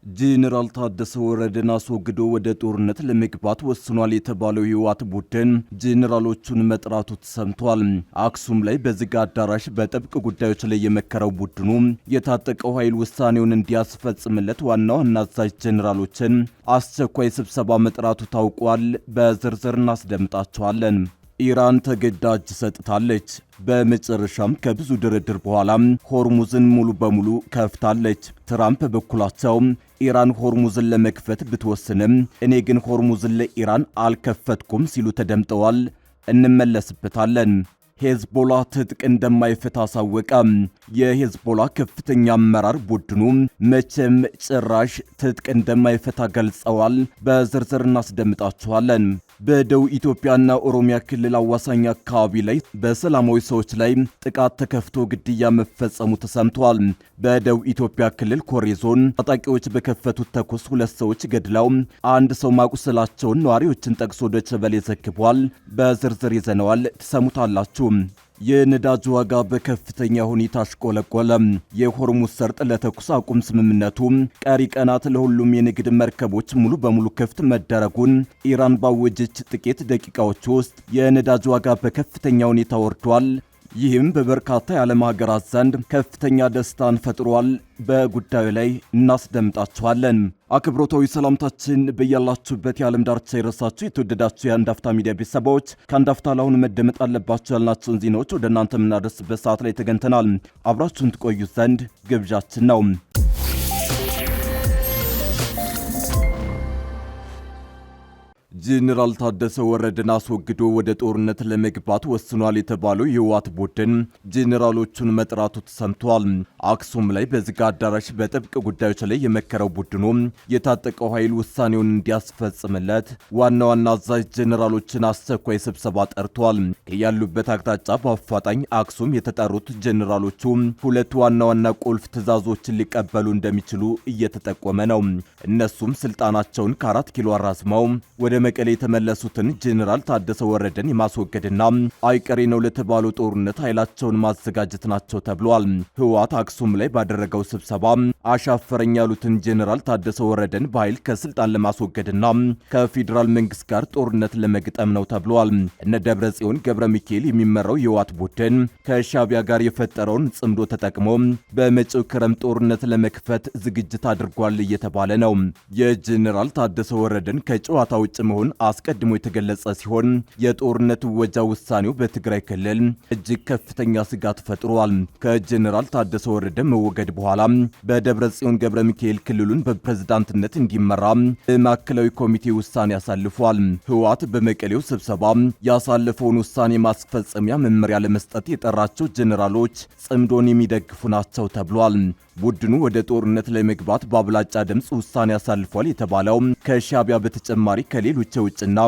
ጄኔራል ታደሰ ወረደን አስወግዶ ወደ ጦርነት ለመግባት ወስኗል የተባለው የህወሓት ቡድን ጄኔራሎቹን መጥራቱ ተሰምቷል። አክሱም ላይ በዝግ አዳራሽ በጥብቅ ጉዳዮች ላይ የመከረው ቡድኑ የታጠቀው ኃይል ውሳኔውን እንዲያስፈጽምለት ዋና አዛዥ ጄኔራሎችን አስቸኳይ ስብሰባ መጥራቱ ታውቋል። በዝርዝር እናስደምጣቸዋለን። ኢራን ተገዳ እጅ ሰጥታለች። በመጨረሻም ከብዙ ድርድር በኋላ ሆርሙዝን ሙሉ በሙሉ ከፍታለች። ትራምፕ በኩላቸው ኢራን ሆርሙዝን ለመክፈት ብትወስንም እኔ ግን ሆርሙዝን ለኢራን አልከፈትኩም ሲሉ ተደምጠዋል። እንመለስበታለን። ሄዝቦላ ትጥቅ እንደማይፈታ አሳወቀ። የሄዝቦላ ከፍተኛ አመራር ቡድኑ መቼም ጭራሽ ትጥቅ እንደማይፈታ ገልጸዋል። በዝርዝር እናስደምጣችኋለን። በደቡብ ኢትዮጵያና ኦሮሚያ ክልል አዋሳኝ አካባቢ ላይ በሰላማዊ ሰዎች ላይ ጥቃት ተከፍቶ ግድያ መፈጸሙ ተሰምቷል። በደቡብ ኢትዮጵያ ክልል ኮሬ ዞን ታጣቂዎች በከፈቱት ተኩስ 2 ሰዎች ገድለው አንድ ሰው ማቁሰላቸውን ነዋሪዎችን ጠቅሶ ዶይቼ ቬለ ዘግቧል። በዝርዝር ይዘነዋል፣ ትሰሙታላችሁ። የነዳጅ ዋጋ በከፍተኛ ሁኔታ አሽቆለቆለ። የሆርሙዝ ሰርጥ ለተኩስ አቁም ስምምነቱ ቀሪ ቀናት ለሁሉም የንግድ መርከቦች ሙሉ በሙሉ ክፍት መደረጉን ኢራን ባወጀች ጥቂት ደቂቃዎች ውስጥ የነዳጅ ዋጋ በከፍተኛ ሁኔታ ወርዷል። ይህም በበርካታ የዓለም ሀገራት ዘንድ ከፍተኛ ደስታን ፈጥሯል። በጉዳዩ ላይ እናስደምጣችኋለን። አክብሮታዊ ሰላምታችን በያላችሁበት የዓለም ዳርቻ ይድረሳችሁ። የተወደዳችሁ የአንድ አፍታ ሚዲያ ቤተሰቦች ከአንድ አፍታ ለአሁኑ መደመጥ አለባቸው ያልናቸውን ዜናዎች ወደ እናንተ የምናደርስበት ሰዓት ላይ ተገኝተናል። አብራችሁን ትቆዩ ዘንድ ግብዣችን ነው። ጄኔራል ታደሰ ወረደን አስወግዶ ወደ ጦርነት ለመግባት ወስኗል የተባለው የህወሓት ቡድን ጄኔራሎቹን መጥራቱ ተሰምቷል። አክሱም ላይ በዝግ አዳራሽ በጥብቅ ጉዳዮች ላይ የመከረው ቡድኑ የታጠቀው ኃይል ውሳኔውን እንዲያስፈጽምለት ዋና አዛዥ ጄኔራሎችን አስቸኳይ ስብሰባ ጠርቷል። ያሉበት አቅጣጫ በአፋጣኝ አክሱም የተጠሩት ጄኔራሎቹ 2 ዋና ቁልፍ ትዕዛዞችን ሊቀበሉ እንደሚችሉ እየተጠቆመ ነው። እነሱም ስልጣናቸውን ከ4 ኪሎ አራዝመው ወደ መቀሌ የተመለሱትን ጄኔራል ታደሰ ወረደን የማስወገድና አይቀሬ ነው ለተባለው ጦርነት ኃይላቸውን ማዘጋጀት ናቸው ተብሏል። ህወሓት አክሱም ላይ ባደረገው ስብሰባ አሻፈረኝ ያሉትን ጄኔራል ታደሰ ወረደን በኃይል ከስልጣን ለማስወገድና ከፌዴራል መንግስት ጋር ጦርነት ለመግጠም ነው ተብሏል። እነ ደብረጽዮን ገብረ ሚካኤል የሚመራው የህወሓት ቡድን ከሻቢያ ጋር የፈጠረውን ጽምዶ ተጠቅሞ በመጪው ክረምት ጦርነት ለመክፈት ዝግጅት አድርጓል እየተባለ ነው። የጄኔራል ታደሰ ወረደን ከጨዋታ ውጭ መሆን አስቀድሞ የተገለጸ ሲሆን የጦርነት ወጃ ውሳኔው በትግራይ ክልል እጅግ ከፍተኛ ስጋት ፈጥሯል። ከጄኔራል ታደሰ ወረደ መወገድ በኋላ በደብረጽዮን ገብረ ሚካኤል ክልሉን በፕሬዝዳንትነት እንዲመራ ማዕከላዊ ኮሚቴ ውሳኔ አሳልፏል። ህወሓት በመቀሌው ስብሰባ ያሳለፈውን ውሳኔ ማስፈጸሚያ መመሪያ ለመስጠት የጠራቸው ጄኔራሎች ጽምዶን የሚደግፉ ናቸው ተብሏል። ቡድኑ ወደ ጦርነት ላይ መግባት በአብላጫ ድምፅ ውሳኔ አሳልፏል የተባለው ከሻቢያ በተጨማሪ ከሌሎች የውጭና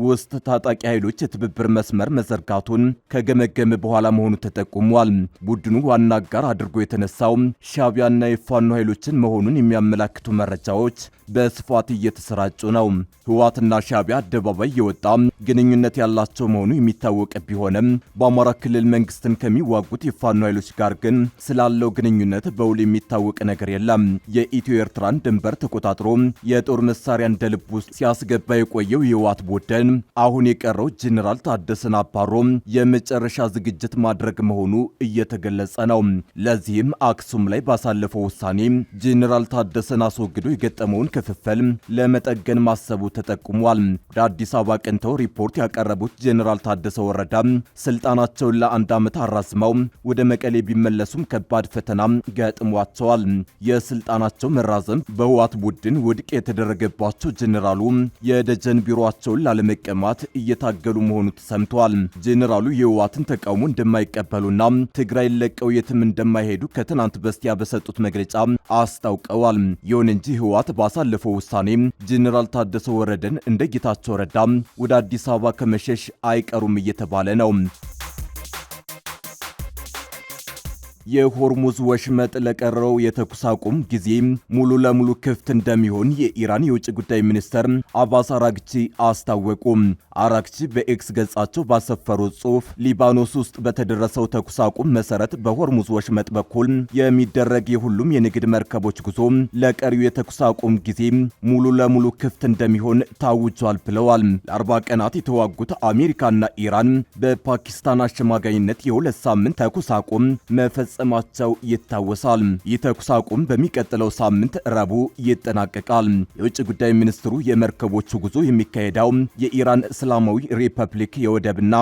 ውስጥ ታጣቂ ኃይሎች የትብብር መስመር መዘርጋቱን ከገመገመ በኋላ መሆኑ ተጠቁሟል። ቡድኑ ዋና አጋር አድርጎ የተነሳው ሻቢያና የፋኖ ኃይሎችን መሆኑን የሚያመላክቱ መረጃዎች በስፋት እየተሰራጩ ነው። ህወሓትና ሻቢያ አደባባይ የወጣ ግንኙነት ያላቸው መሆኑ የሚታወቅ ቢሆንም በአማራ ክልል መንግስትን ከሚዋጉት የፋኖ ኃይሎች ጋር ግን ስላለው ግንኙነት በውል የሚታወቅ ነገር የለም። የኢትዮ ኤርትራን ድንበር ተቆጣጥሮ የጦር መሳሪያ እንደ ልቡ ሲያስገባ የቆየው የህወሓት ቡድን አሁን የቀረው ጄኔራል ታደሰን አባሮ የመጨረሻ ዝግጅት ማድረግ መሆኑ እየተገለጸ ነው። ለዚህም አክሱም ላይ ባሳለፈው ውሳኔ ጄኔራል ታደሰን አስወግዶ የገጠመውን ክፍፍል ለመጠገን ማሰቡ ተጠቁሟል። ወደ አዲስ አበባ ቀንተው ሪፖርት ያቀረቡት ጄኔራል ታደሰ ወረዳ ስልጣናቸውን ለ1 ዓመት አራዝመው ወደ መቀሌ ቢመለሱም ከባድ ፈተና ገጥሟቸዋል። የስልጣናቸው መራዘም በህወሓት ቡድን ውድቅ የተደረገባቸው ጄኔራሉ የደጀን ቢሮአቸውን ላለመቀማት እየታገሉ መሆኑ ተሰምቷል። ጄኔራሉ የህወሓትን ተቃውሞ እንደማይቀበሉና ትግራይ ለቀው የትም እንደማይሄዱ ከትናንት በስቲያ በሰጡት መግለጫ አስታውቀዋል። ይሁን እንጂ ህወሓት ባሳለፈው ውሳኔ ጄኔራል ታደሰ ወረደን እንደ ጌታቸው ረዳ ወደ አዲስ አበባ ከመሸሽ አይቀሩም እየተባለ ነው። የሆርሙዝ ወሽመጥ ለቀረው የተኩስ አቁም ጊዜ ሙሉ ለሙሉ ክፍት እንደሚሆን የኢራን የውጭ ጉዳይ ሚኒስተር አባስ አራግቺ አስታወቁ። አራግቺ በኤክስ ገጻቸው ባሰፈሩት ጽሑፍ ሊባኖስ ውስጥ በተደረሰው ተኩስ አቁም መሰረት በሆርሙዝ ወሽመጥ በኩል የሚደረግ የሁሉም የንግድ መርከቦች ጉዞ ለቀሪው የተኩስ አቁም ጊዜ ሙሉ ለሙሉ ክፍት እንደሚሆን ታውጇል ብለዋል። ለ40 ቀናት የተዋጉት አሜሪካና ኢራን በፓኪስታን አሸማጋይነት የሁለት ሳምንት ተኩስ አቁም መፈጸማቸው ይታወሳል። ይህ ተኩስ አቁም በሚቀጥለው ሳምንት ረቡዕ ይጠናቀቃል። የውጭ ጉዳይ ሚኒስትሩ የመርከቦቹ ጉዞ የሚካሄደው የኢራን እስላማዊ ሪፐብሊክ የወደብና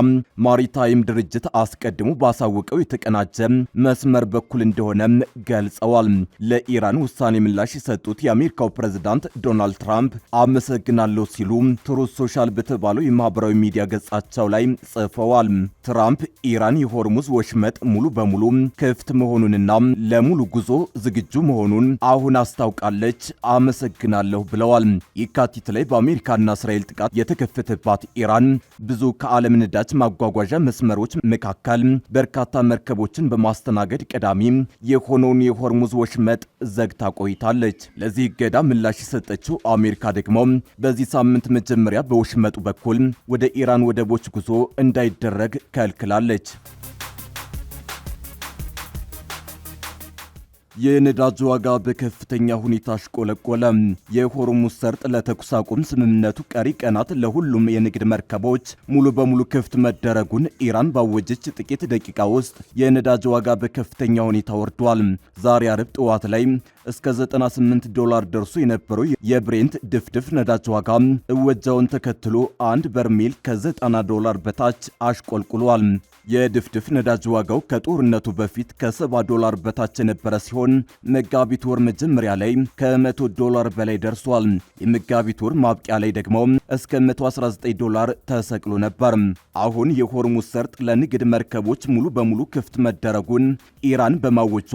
ማሪታይም ድርጅት አስቀድሞ ባሳወቀው የተቀናጀ መስመር በኩል እንደሆነ ገልጸዋል። ለኢራን ውሳኔ ምላሽ የሰጡት የአሜሪካው ፕሬዝዳንት ዶናልድ ትራምፕ አመሰግናለሁ ሲሉ ትሩዝ ሶሻል በተባለው የማህበራዊ ሚዲያ ገጻቸው ላይ ጽፈዋል። ትራምፕ ኢራን የሆርሙዝ ወሽመጥ ሙሉ በሙሉ ክፍት መሆኑንና ለሙሉ ጉዞ ዝግጁ መሆኑን አሁን አስታውቃለች፣ አመሰግናለሁ ብለዋል። የካቲት ላይ በአሜሪካና እስራኤል ጥቃት የተከፈተባት ኢራን ብዙ ከዓለም ነዳጅ ማጓጓዣ መስመሮች መካከል በርካታ መርከቦችን በማስተናገድ ቀዳሚ የሆነውን የሆርሙዝ ወሽመጥ ዘግታ ቆይታለች። ለዚህ እገዳ ምላሽ የሰጠችው አሜሪካ ደግሞ በዚህ ሳምንት መጀመሪያ በወሽመጡ በኩል ወደ ኢራን ወደቦች ጉዞ እንዳይደረግ ከልክላለች። የነዳጅ ዋጋ በከፍተኛ ሁኔታ አሽቆለቆለ። የሆርሙዝ ሰርጥ ለተኩስ አቁም ስምምነቱ ቀሪ ቀናት ለሁሉም የንግድ መርከቦች ሙሉ በሙሉ ክፍት መደረጉን ኢራን ባወጀች ጥቂት ደቂቃ ውስጥ የነዳጅ ዋጋ በከፍተኛ ሁኔታ ወርዷል። ዛሬ አርብ ጠዋት ላይ እስከ $98 ደርሶ የነበረው የብሬንት ድፍድፍ ነዳጅ ዋጋ እወጃውን ተከትሎ አንድ በርሜል $90 በታች አሽቆልቁሏል። የድፍድፍ ነዳጅ ዋጋው ከጦርነቱ በፊት $70 በታች የነበረ ሲሆን መጋቢት ወር መጀመሪያ ላይ $100 በላይ ደርሷል። የመጋቢት ወር ማብቂያ ላይ ደግሞ እስከ $119 ተሰቅሎ ነበር። አሁን የሆርሙዝ ሰርጥ ለንግድ መርከቦች ሙሉ በሙሉ ክፍት መደረጉን ኢራን በማወጇ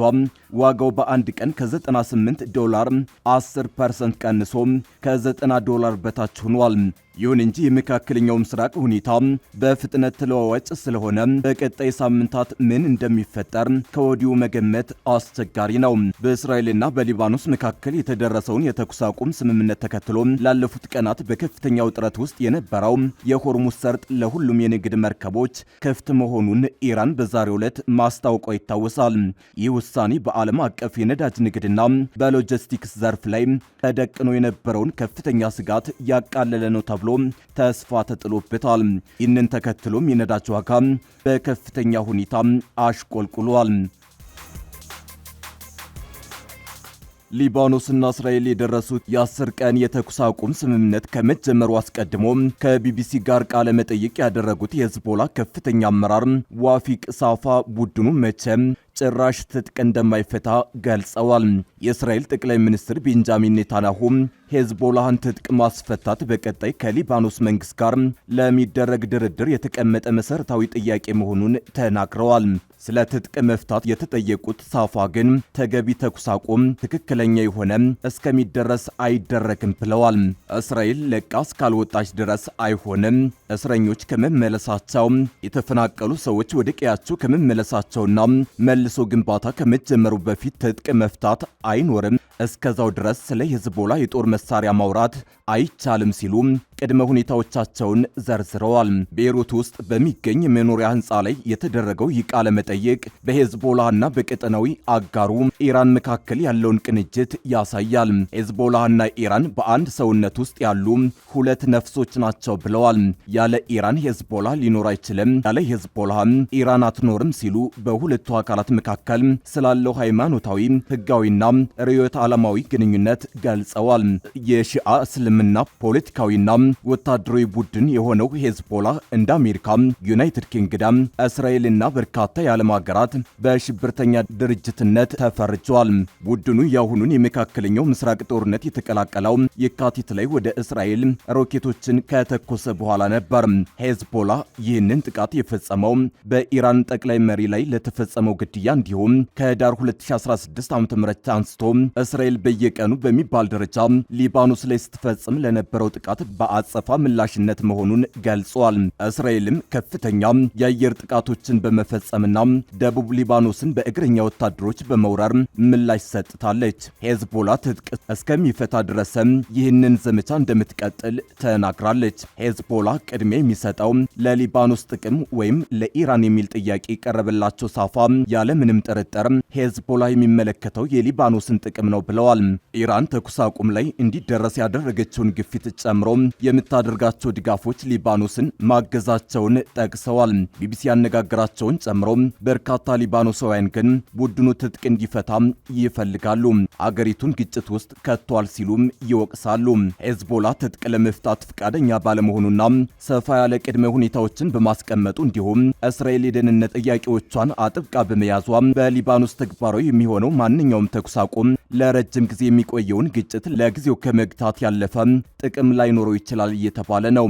ዋጋው በአንድ ቀን $98 10% ቀንሶ $90 በታች ሆኗል። ይሁን እንጂ የመካከለኛው ምስራቅ ሁኔታ በፍጥነት ተለዋዋጭ ስለሆነ በቀጣይ ሳምንታት ምን እንደሚፈጠር ከወዲሁ መገመት አስቸጋሪ ነው። በእስራኤልና በሊባኖስ መካከል የተደረሰውን የተኩስ አቁም ስምምነት ተከትሎ ላለፉት ቀናት በከፍተኛ ውጥረት ውስጥ የነበረው የሆርሙዝ ሰርጥ ለሁሉም የንግድ መርከቦች ክፍት መሆኑን ኢራን በዛሬው ዕለት ማስታወቋ ይታወሳል። ይህ ውሳኔ በዓለም አቀፍ የነዳጅ ንግድና በሎጂስቲክስ ዘርፍ ላይ ተደቅኖ የነበረውን ከፍተኛ ስጋት ያቃለለ ነው ተብሎ ተስፋ ተጥሎበታል። ይህንን ተከትሎም የነዳጅ ዋጋ በከፍተኛ ሁኔታ አሽቆልቁሏል። ሊባኖስና እስራኤል የደረሱት የ10 ቀን የተኩስ አቁም ስምምነት ከመጀመሩ አስቀድሞ ከቢቢሲ ጋር ቃለ መጠይቅ ያደረጉት የሂዝቦላ ከፍተኛ አመራር ዋፊቅ ሳፋ ቡድኑ መቼም ጭራሽ ትጥቅ እንደማይፈታ ገልጸዋል። የእስራኤል ጠቅላይ ሚኒስትር ቤንጃሚን ኔታንያሁ ሂዝቦላህን ትጥቅ ማስፈታት በቀጣይ ከሊባኖስ መንግስት ጋር ለሚደረግ ድርድር የተቀመጠ መሰረታዊ ጥያቄ መሆኑን ተናግረዋል። ስለ ትጥቅ መፍታት የተጠየቁት ሳፋ ግን ተገቢ ተኩስ አቁም ትክክለኛ የሆነ እስከሚደረስ አይደረግም ብለዋል። እስራኤል ለቃ እስካልወጣች ድረስ አይሆንም። እስረኞች ከመመለሳቸው፣ የተፈናቀሉ ሰዎች ወደ ቀያቸው ከመመለሳቸውና መልሶ ግንባታ ከመጀመሩ በፊት ትጥቅ መፍታት አይኖርም። እስከዛው ድረስ ስለ ሂዝቦላ የጦር መሳሪያ ማውራት አይቻልም ሲሉ ቅድመ ሁኔታዎቻቸውን ዘርዝረዋል። ቤይሩት ውስጥ በሚገኝ መኖሪያ ህንፃ ላይ የተደረገው ይህ ቃለ መጠይቅ በሂዝቦላና በቀጠናዊ አጋሩ ኢራን መካከል ያለውን ቅንጅት ያሳያል። ሂዝቦላና ኢራን በአንድ ሰውነት ውስጥ ያሉ ሁለት ነፍሶች ናቸው ብለዋል። ያለ ኢራን ሂዝቦላ ሊኖር አይችልም፣ ያለ ሂዝቦላ ኢራን አትኖርም ሲሉ በሁለቱ አካላት መካከል ስላለው ሃይማኖታዊ፣ ህጋዊና ርዕዮተ ዓለማዊ ግንኙነት ገልጸዋል። የሺአ እስልምና ፖለቲካዊና ወታደራዊ ቡድን የሆነው ሂዝቦላ እንደ አሜሪካ፣ ዩናይትድ ኪንግደም፣ እስራኤልና በርካታ የዓለም ሀገራት በሽብርተኛ ድርጅትነት ተፈርጇል። ቡድኑ የአሁኑን የመካከለኛው ምስራቅ ጦርነት የተቀላቀለው የካቲት ላይ ወደ እስራኤል ሮኬቶችን ከተኮሰ በኋላ ነበር። ሂዝቦላ ይህንን ጥቃት የፈጸመው በኢራን ጠቅላይ መሪ ላይ ለተፈጸመው ግድያ እንዲሁም ከህዳር 2016 ዓ.ም አንስቶ እስራኤል እስራኤል በየቀኑ በሚባል ደረጃ ሊባኖስ ላይ ስትፈጽም ለነበረው ጥቃት በአጸፋ ምላሽነት መሆኑን ገልጿል። እስራኤልም ከፍተኛ የአየር ጥቃቶችን በመፈጸምና ደቡብ ሊባኖስን በእግረኛ ወታደሮች በመውረር ምላሽ ሰጥታለች። ሄዝቦላ ትጥቅ እስከሚፈታ ድረስ ይህንን ዘመቻ እንደምትቀጥል ተናግራለች። ሄዝቦላ ቅድሚያ የሚሰጠው ለሊባኖስ ጥቅም ወይም ለኢራን የሚል ጥያቄ ቀረበላቸው ሳፋ ያለምንም ጥርጥር ሄዝቦላ የሚመለከተው የሊባኖስን ጥቅም ነው ብለዋል። ኢራን ተኩስ አቁም ላይ እንዲደረስ ያደረገችውን ግፊት ጨምሮ የምታደርጋቸው ድጋፎች ሊባኖስን ማገዛቸውን ጠቅሰዋል። ቢቢሲ ያነጋገራቸውን ጨምሮ በርካታ ሊባኖሳውያን ግን ቡድኑ ትጥቅ እንዲፈታ ይፈልጋሉ፣ አገሪቱን ግጭት ውስጥ ከቷል ሲሉም ይወቅሳሉ። ሄዝቦላ ትጥቅ ለመፍታት ፈቃደኛ ባለመሆኑና ሰፋ ያለ ቅድመ ሁኔታዎችን በማስቀመጡ እንዲሁም እስራኤል የደህንነት ጥያቄዎቿን አጥብቃ በመያዟ በሊባኖስ ተግባራዊ የሚሆነው ማንኛውም ተኩስ አቁም ለረጅም ጊዜ የሚቆየውን ግጭት ለጊዜው ከመግታት ያለፈ ጥቅም ላይኖረው ይችላል እየተባለ ነው።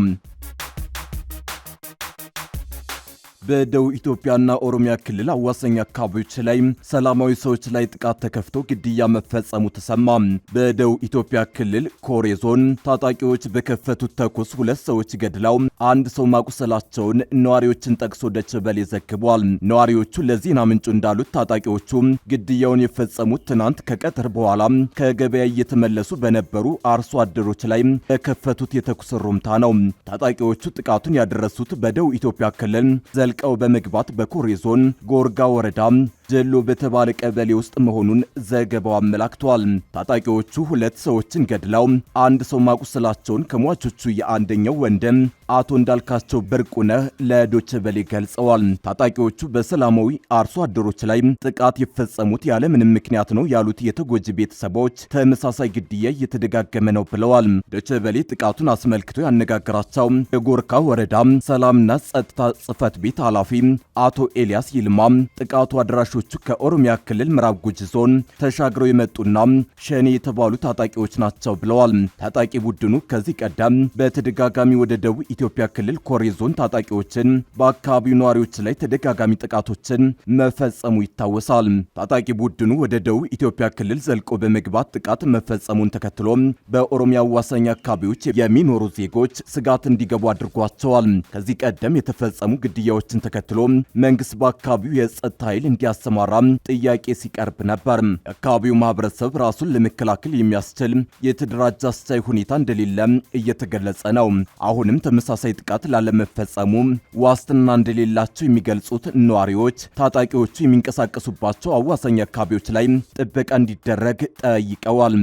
በደቡብ ኢትዮጵያና ኦሮሚያ ክልል አዋሳኝ አካባቢዎች ላይ ሰላማዊ ሰዎች ላይ ጥቃት ተከፍቶ ግድያ መፈጸሙ ተሰማ። በደቡብ ኢትዮጵያ ክልል ኮሬ ዞን ታጣቂዎች በከፈቱት ተኩስ 2 ሰዎች ገድለው አንድ ሰው ማቁሰላቸውን ነዋሪዎችን ጠቅሶ ደቼ ቬለ ዘግቧል። ነዋሪዎቹ ለዜና ምንጩ እንዳሉት ታጣቂዎቹ ግድያውን የፈጸሙት ትናንት ከቀትር በኋላ ከገበያ እየተመለሱ በነበሩ አርሶ አደሮች ላይ በከፈቱት የተኩስ ሩምታ ነው። ታጣቂዎቹ ጥቃቱን ያደረሱት በደቡብ ኢትዮጵያ ክልል ዘልቀው በመግባት በኮሬ ዞን ጎርጋ ወረዳ ጀሎ በተባለ ቀበሌ ውስጥ መሆኑን ዘገባው አመላክቷል። ታጣቂዎቹ 2 ሰዎችን ገድለው አንድ ሰው ማቁሰላቸውን ከሟቾቹ የአንደኛው ወንድም አቶ እንዳልካቸው በርቁነህ ለዶቼ ቬለ ገልጸዋል። ታጣቂዎቹ በሰላማዊ አርሶ አደሮች ላይ ጥቃት የፈጸሙት ያለ ምንም ምክንያት ነው ያሉት የተጎጂ ቤተሰቦች ተመሳሳይ ግድያ እየተደጋገመ ነው ብለዋል። ዶቼ ቬለ ጥቃቱን አስመልክቶ ያነጋገራቸው የጎርካ ወረዳ ሰላምና ጸጥታ ጽሕፈት ቤት ኃላፊ አቶ ኤልያስ ይልማ ጥቃቱ አድራሾቹ ከኦሮሚያ ክልል ምዕራብ ጉጂ ዞን ተሻግረው የመጡና ሸኔ የተባሉ ታጣቂዎች ናቸው ብለዋል። ታጣቂ ቡድኑ ከዚህ ቀደም በተደጋጋሚ ወደ ደቡብ ኢትዮጵያ ክልል ኮሬ ዞን ታጣቂዎችን በአካባቢው ነዋሪዎች ላይ ተደጋጋሚ ጥቃቶችን መፈጸሙ ይታወሳል። ታጣቂ ቡድኑ ወደ ደቡብ ኢትዮጵያ ክልል ዘልቆ በመግባት ጥቃት መፈጸሙን ተከትሎ በኦሮሚያ አዋሳኝ አካባቢዎች የሚኖሩ ዜጎች ስጋት እንዲገቡ አድርጓቸዋል። ከዚህ ቀደም የተፈጸሙ ግድያዎችን ተከትሎ መንግስት በአካባቢው የጸጥታ ኃይል እንዲያሰማራ ጥያቄ ሲቀርብ ነበር። የአካባቢው ማህበረሰብ ራሱን ለመከላከል የሚያስችል የተደራጀ አስቻይ ሁኔታ እንደሌለ እየተገለጸ ነው። አሁንም ተመሳሳይ ጥቃት ላለመፈጸሙ ዋስትና እንደሌላቸው የሚገልጹት ነዋሪዎች ታጣቂዎቹ የሚንቀሳቀሱባቸው አዋሳኝ አካባቢዎች ላይ ጥበቃ እንዲደረግ ጠይቀዋል።